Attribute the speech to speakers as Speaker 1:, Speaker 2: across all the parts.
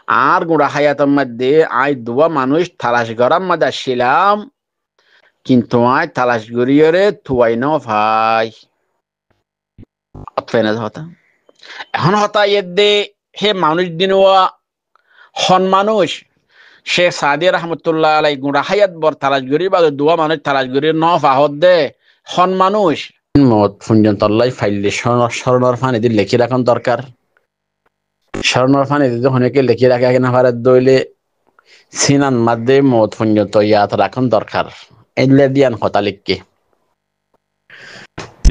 Speaker 1: আর গুড়া হায়াতের মধ্যে আয় দুয়া মানুষ তালাশ করার মধ্যে আসছিলাম, কিন্তু আয় তালাশ করিয়ে থুয়াই ন ভাই অতফেনা হতা। এখন হতা দে হে মানুষ দিনুয়া হন মানুষ শেখ সাদি রহমতুল্লাহ আলাই গুড়া হায়াত বর তালাশ করি বা দুয়া মানুষ তালাশ করি ন ফাহত দে হন মানুষ মত ফুঞ্জন তল্লাই ফাইলে স্মরণর ফানি দিয়ে লেখি রাখন দরকার। স্মরণর ফানি দিয়ে অনেকে লেখি রাখা না পারে দইলে সিনান মাধ্যে মত পর্যন্ত ইয়াত রাখন দরকার। এলে দিয়ান হতা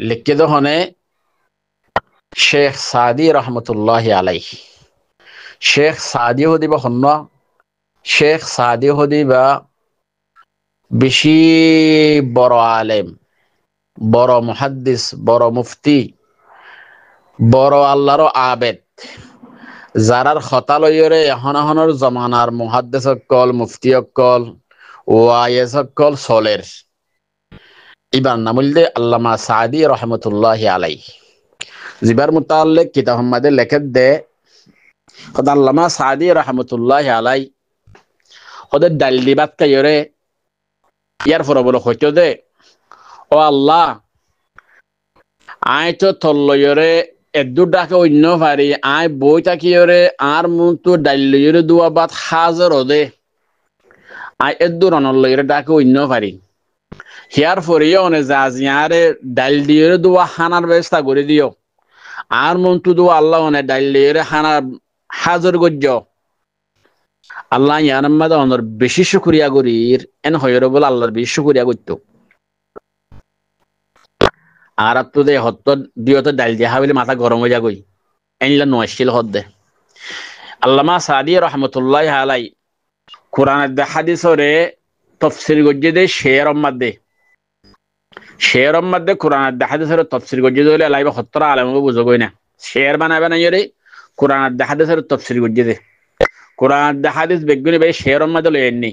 Speaker 1: লিখকে হনে শেখ সাদি রহমতুল্লাহ আলাই। শেখ সাদি হদিবা হন্য শেখ সাদি হদিবা বেশি বড় আলেম, বড় মুহাদ্দিস, বড় মুফতি, বড় আল্লাহর আবেদ, যারার হতালয়রে এহনহনের জমানার মুহাদ্দিস অকল, মুফতি অকল, ওয়াইজ অকল সলের ইবার নামুলদে আল্লামা সাদি রহমতুল্লাহ আলাই। জিবার মুতাল্লিক কিতাব হাম্মাদে লেখত দে খোদ আল্লামা সাদি রহমতুল্লাহ আলাই খোদের ডাল্লি বাত কাইরে ইয়ার ফর বলে হইতো দে ও আল্লাহ আয় তো তল্লয়রে এদু ডাকে অন্য পারি আয় বই থাকিরে আর মুন তো ডাল্লিয়রে দুয়া বাত হাজার দে আয় এদু রনল্লয়রে ডাকে অন্য পারি হিয়ার ফরিয়ে অনে জাজিয়ারে ডাল দিয়ে দুয়া হানার ব্যবস্থা করে দিও আর মন তো দুয়া আল্লাহ অনে ডাল দিয়ে হানার হাজার গজ্য আল্লাহ ইয়ার মাদা অনর বেশি শুকরিয়া করির এন হয়রে বলে আল্লাহর বেশি শুকরিয়া করত। আর তো দে হত দিও তো ডাল দিয়া বলে মাথা গরম হয়ে যাগই এনলা নয়শিল হদ দে। আল্লামা সাদি রহমতুল্লাহ আলাই কোরআনের দে হাদিসরে তফসির গজ্জে দে শের মধ্যে শের মধ্যে কোরআনের দে হাদিসরে তফসির গজ্জে দে লাইবা হত্তরা আলেম বুঝগই না শের বানাবে না ইরে কোরআনের দে হাদিসরে তফসির গজ্জে দে কোরআন দে হাদিস বেগুনি ভাই শের মধ্যে লইনি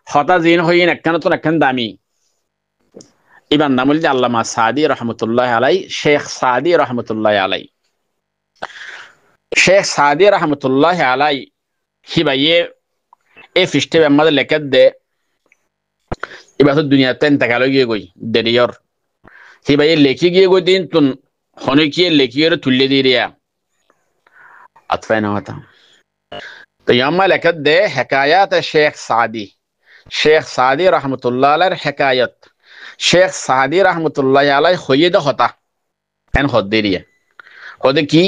Speaker 1: হতা জিন হইন একখান তো একখান দামি ইবান নামুল যে আল্লামা সাদি রহমতুল্লাহ আলাই। শেখ সাদি রহমতুল্লাহ আলাই, শেখ সাদি রহমতুল্লাহ আলাই হি ভাইয়ে এ ফিস্টে আমাদের লেখত দে এবার তো দুনিয়াতে ইন্তেকাল গিয়ে গই দেরিয়র হি ভাইয়ে লেখি গিয়ে গই দিন তুন হনিকিয়ে লেখিয়ে তুললে দিয়ে রিয়া আতফায় না হতা। তো ইয়াম্মা লেখত দে হেকায়াত শেখ সাদি, শেখ সাদি রহমতুল্লাহ আলাইর হেকায়ত। शेख सादी रहमतुल्लाह अलैह खुद होता एन खुदिरिया खुद की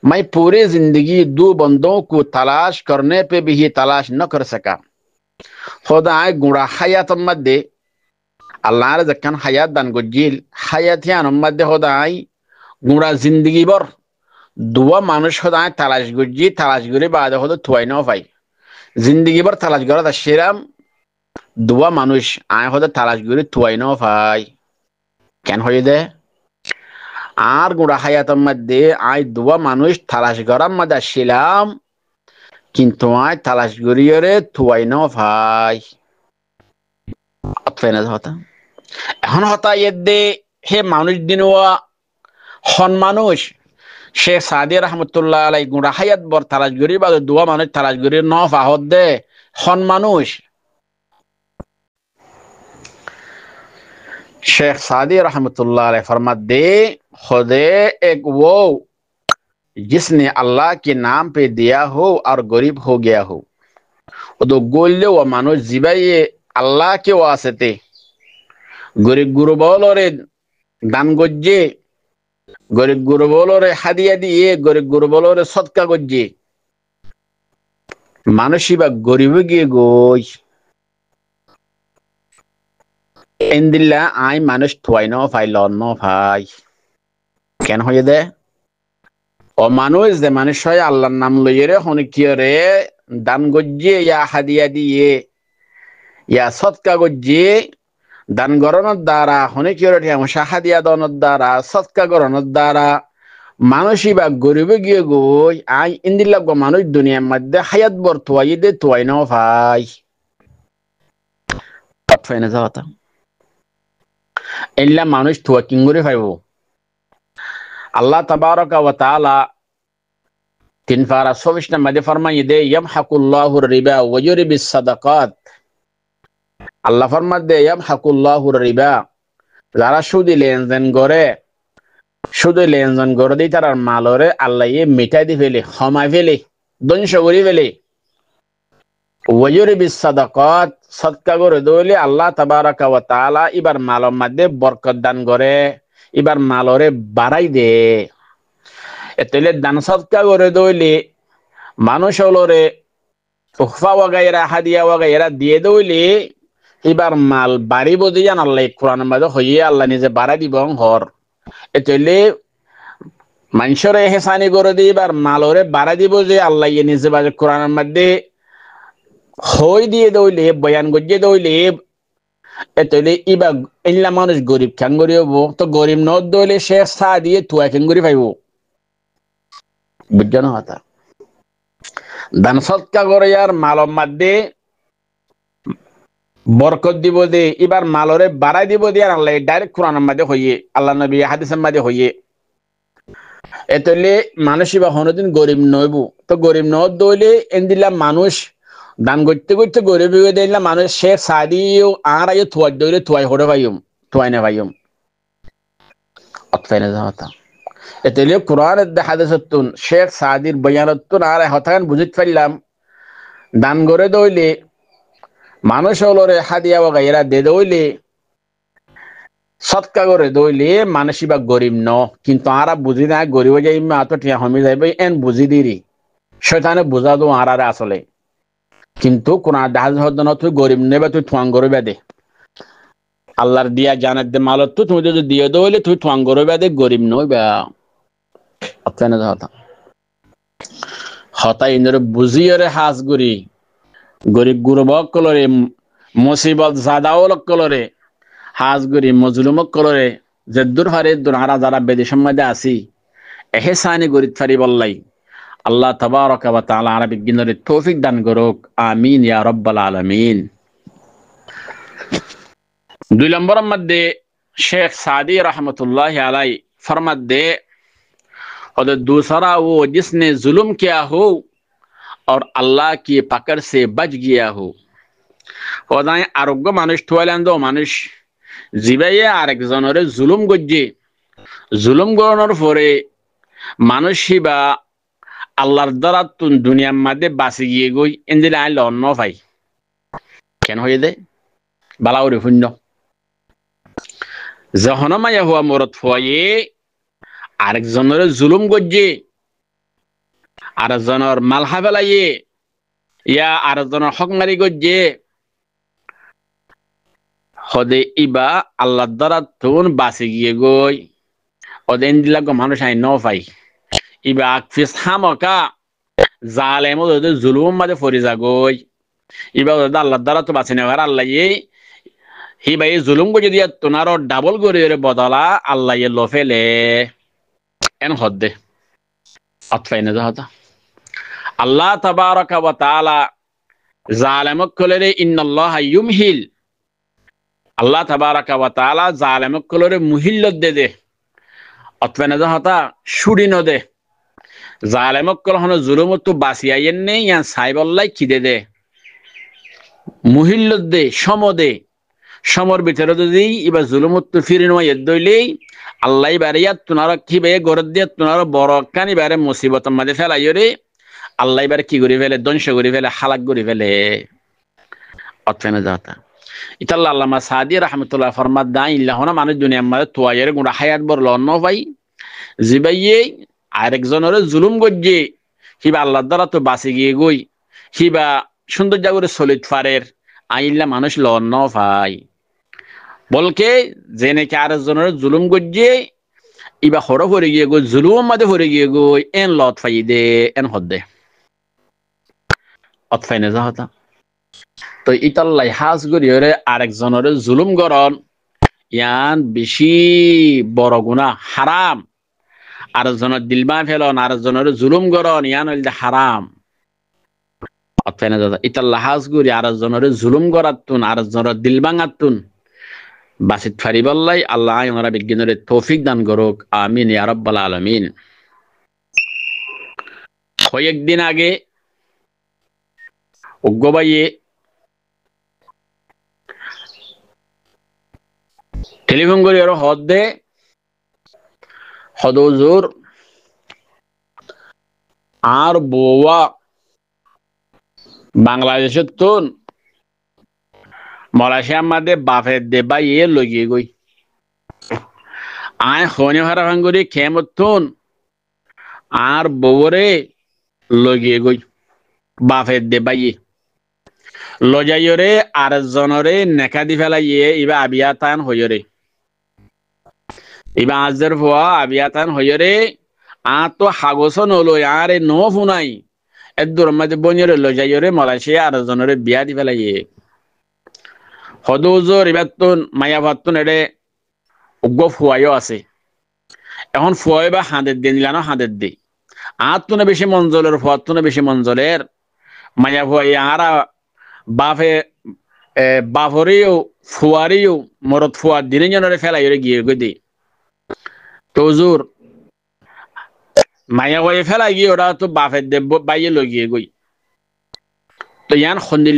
Speaker 1: मैं पूरी जिंदगी दो बंदों को तलाश करने पे भी तलाश न कर सका। खुदा आए गुड़ा हयात मध्य अल्लाह ने जक्कन हयात दान गुजिल हयात यान मध्य खुदा आई गुड़ा जिंदगी बर दुआ मानुष खुदा आए तलाश गुजी तलाश गुरे बाद खुद थुआई न भाई जिंदगी बर तलाश गरा दशराम দুয়া মানুষ আয় হতে তালাশ করে থুয়াই ন ভাই কেন হয়ে দে আর গুড়া হায়াতের মধ্যে আয় দুয়া মানুষ তালাশ করার মধ্যে আসছিলাম, কিন্তু আয় তালাশ করিয়ে থুয়াই ন ভাই অতফেনা হতা। এখন হতা দে হে মানুষ দিনুয়া হন মানুষ শেখ সাদি রহমতুল্লাহ আলাই গুড়া হায়াত বর তালাশ করি বা দুয়া মানুষ তালাশ করি ন ফাহত দে হন মানুষ। शेख सादी रहमतुल्लाह अलैह फरमाते खुदे एक वो जिसने अल्लाह के नाम पे दिया हो और गरीब हो गया हो तो गोल्ले व मानो जीवाए अल्लाह के वास्ते गरीब गुरुबोलोरे दान गज्जे गरीब गुरुबोलोरे हादिया दिए गरीब गुरुबोलोरे सदका गज्जे मानुषिबा गरीब गे गोई এন্দিল্লা আই মানুষ থুয়াই ন ভাই লন ন ভাই কেন হয়ে দে ও মানুষ যে মানুষ হয় আল্লাহর নাম লইয়ে হনিকিয়রে দান গজ্জে ইয়া হাদিয়া দিয়ে ইয়া সৎকা গজ্জে দান গরণের দ্বারা হনিকিয়রে ঠেমশা হাদিয়া দনের দ্বারা সৎকা গরণের দ্বারা মানুষই বা গরিবে গিয়ে গই আই ইন্দিল্লা গো মানুষ দুনিয়ার মধ্যে হায়াত বর থুয়াই দে থুয়াই ন ভাই ফাইনা যাওয়াতা এল্লা মানুষ থুয়া কিং করে পাইব। আল্লাহ তাবারাকা ওয়া তাআলা তিন পারা 24 নম্বরে ফরমাই দে ইয়ামহাকুল্লাহুর রিবা ওয়া ইউরিবিস সাদাকাত। আল্লাহ ফরমাত দে ইয়ামহাকুল্লাহুর রিবা, যারা সুদি লেনদেন করে, শুধু লেনদেন করে দিই তার মালরে আল্লাহ মিটাই দি ফেলে, ক্ষমাই ফেলে, ধ্বংস করে ফেলে। ওয়া ইউরিবিস সাদাকাত, সদকা করে দইলে আল্লাহ তাবারাকা ওয়া তাআলা ইবার মালর মধ্যে বরকত দান করে, ইবার মালরে বাড়াই দে। এতলে দান সদকা করে দইলে মানুষ হলরে তুহফা ওয়াগাইরা হাদিয়া ওয়াগাইরা দিয়ে দইলে এবার মাল বাড়িব দিয়ে আল্লাহ কোরআন মাঝে হইয়ে আল্লাহ নিজে বাড়াই দিব হর। এতলে মানুষের হেসানি করে দিয়ে এবার মালরে বাড়াই দিব যে আল্লাহ নিজে বাজে কোরআনের মধ্যে হই দিয়ে দইলে বয়ান গজিয়ে দইলে। এতলে এবার এলা মানুষ গরিব খান গরি হবো, তো গরিব ন দইলে সে চা দিয়ে তুয়া খান গরি পাইব। বুঝছো না কথা? দান সৎকা করে আর মালর মধ্যে বরকত দিব দে, এবার মালরে বাড়াই দিব দিয়ে আল্লাহ ডাইরেক্ট কোরআনের মধ্যে হইয়ে, আল্লাহ নবী হাদিসের মধ্যে হইয়ে। এতলে মানুষ এবার হনদিন গরিব নইব, তো গরিব ন দইলে এনদিলা মানুষ দান করতে করতে গরিব হয়ে দিলাম মানুষ শেখ সাদিও আর আইও থুয়াই দইলে থুয়াই হরে ভাইম, থুয়াই না ভাইম। অতফাই না যাওয়া। এতলে কোরআনের হাদিসতুন শেখ সাদির বয়ানতুন আর হতান বুঝিত পারলাম দান করে দইলে মানুষ হলরে হাদিয়া ওয়াগাইরা দে দইলে সৎকা করে দইলে মানুষ বা গরিব ন, কিন্তু আরা বুঝি না গরিব যাই তো টিয়া হমি যাইবে এন বুঝি দিরি শয়তানে বুঝা দো আর আসলে। কিন্তু কোরআন দাহাজ হদ না তুই গরিব নেবে তুই ঠুয়াং করবে দে, আল্লাহর দিয়া জানাত দে মালত তো তুমি যদি দিয়ে দইলে তুই ঠুয়াং করবে দে, গরিব নইবা। অতনে হতা হতা ইন্দরে বুঝিয়রে হাস গুরি গরিব গুরবক কলরে মুসিবত জাদাওলক কলরে হাজ গুরি মজলুমক কলরে যে দূর হারে দূর হারা যারা বেদেশের মধ্যে আসি এহেসানি গরিব ফারি বললাই আল্লাহ তাবারাকা ওয়া তাআলা আরবিক জ্ঞানের তৌফিক দান করুক, আমিন ইয়া রাব্বাল আলামিন। 2 নম্বরের মধ্যে शेख सादी रहमतुल्लाह अलैह फरमाते दे और दूसरा वो जिसने जुल्म किया हो और अल्लाह की पकड़ से बच गया हो। ওদায় আরোগ্য মানুষ থুয়ালেন দো মানুষ জিবাইয়ে আরেকজনের জুলুম গজ্জে, জুলুম গড়ানোর পরে মানুষই বা আল্লাহর দ্বারা দুনিয়ার মধ্যে বাঁচি গিয়ে গই এনদিলে আইন অন্য ভাই কেন হয়ে দে বালাউরে শূন্য যখন মাইয়া হওয়া মরত ফুয়াইয়ে আরেকজনের জুলুম গজ্জে, আরেকজনের মালহা ফেলাইয়ে ইয়া আরেকজনের হক মারি গজ্জে হদে ইবা আল্লাহর দ্বারা তুন বাঁচি গিয়ে গই ওদের দিলা গো মানুষ আইন ন পাই ইবা আকফিস হামকা জালেম ওদের জুলুম মাঝে ফরি যা গই ইবা ওদের আল্লাহর দ্বারা তো বাঁচি নেওয়ার আল্লাহ হি ভাই জুলুম করে দিয়া তোনারও ডাবল করে বদলা আল্লাহ লো ফেলে এন হদ্দে অতফাই না যাহতা আল্লাহ তাবারাকা ওয়া তাআলা জালেমক কলরে ইন্নাল্লাহ ইউমহিল, আল্লাহ তাবারাকা ওয়া তাআলা জালেমক কলরে মুহিল্লত দে দে অতফাই না যাহতা সুড়ি ন দে জালেমক কল হন জুলুম তো বাঁচিয়াইয়েন নেই ইয়ান সাইবল্লাই খিদে দে মুহিল্লত দে সম দে সমর ভিতরে যদি এবার জুলুমত ফিরে নেওয়া দইলেই আল্লাহ বারে ইয়াত তোনারা কি বে গরদ দিয়ে তোনারা বড় কানি বারে মুসিবতের মাঝে ফেলাই রে আল্লাহ বারে কি করে ফেলে ধ্বংস করে ফেলে হালাক করে ফেলে অতফেনা যাতা। ইতাল্লাহ আল্লামা সাদি রাহমাতুল্লাহ ফরমাত দাই ইল্লাহনা মানুষ দুনিয়ার মাঝে তোয়াইয়ের গুণা হায়াত বড় লন্ন ভাই জিবাইয়ে আরেকজনের জুলুম গজ্জে হিবা আল্লাহর দ্বারা তো বাঁচি গিয়ে গই হিবা সুন্দর জাগরে সলিদ ফারের আইল্লা মানুষ লন্ন ভাই বলকে যে নাকি আরেকজনের জুলুম গজ্জে ইবা হর ভরে গিয়ে গো জুলুম মাঝে ভরে গিয়ে গো এন লত ফাই দে এন হদ্দে অতফাই না যাহতা। তো ইতাল্লাই হাজ গরিয়রে আরেকজনের জুলুম গরন ইয়ান বেশি বড় গুনাহ হারাম, আরেকজনের দিলমা ফেলন আরেকজনের জুলুম গরন ইয়ান হইলে হারাম অতফাই না যাহতা। ইতাল্লা হাজ গরি আরেকজনের জুলুম গরাতুন আরেকজনের দিল ভাঙাতুন বাসিত ফারি বললাই আল্লাহ আমরা বিজ্ঞানের তৌফিক দান করুক, আমিন ইয়া রাব্বাল আলামিন। কয়েকদিন আগে উগ্রবাইয়ে টেলিফোন করে আরো হদ দে হদজুর আর বৌয়া বাংলাদেশের তুন মালয়েশিয়ার মাঝে বাফের দে বা ইয়ে লগিয়ে গই আয় খনি হারা ভাঙ্গুরি খেমতুন আর বউরে লগিয়ে গই বাফের দে বা ইয়ে লজাইরে আর জনরে নেকা দি ফেলাইয়ে ইবা আবিয়াতান হইরে ইবা আজের ভুয়া আবিয়াতান হইরে আ তো হাগসন হলো আরে নো ফুনাই এদুর মাঝে বনিরে লজাইরে মালয়েশিয়া আর জনরে বিয়া দি ফেলাইয়ে হদুজোর ইবাতুন মায়া ভাতুন এডে উগ্র ফুয়াইও আছে এখন ফুয়াই বা হাঁদের দিয়ে নিলানো হাঁদের দি আর তুনে বেশি মঞ্জলের ফুয়ার তুনে বেশি মঞ্জলের মায়া ফুয়াই আরা বাফে বাফরিও ফুয়ারিও মরদ ফুয়ার দিনে জনরে ফেলাই গিয়ে গদি তোজুর মায়া ফুয়াই ফেলাই গিয়ে ওরা তো বাফের দেব বাইয়ে লগিয়ে গই তো ইয়ান খন্দিল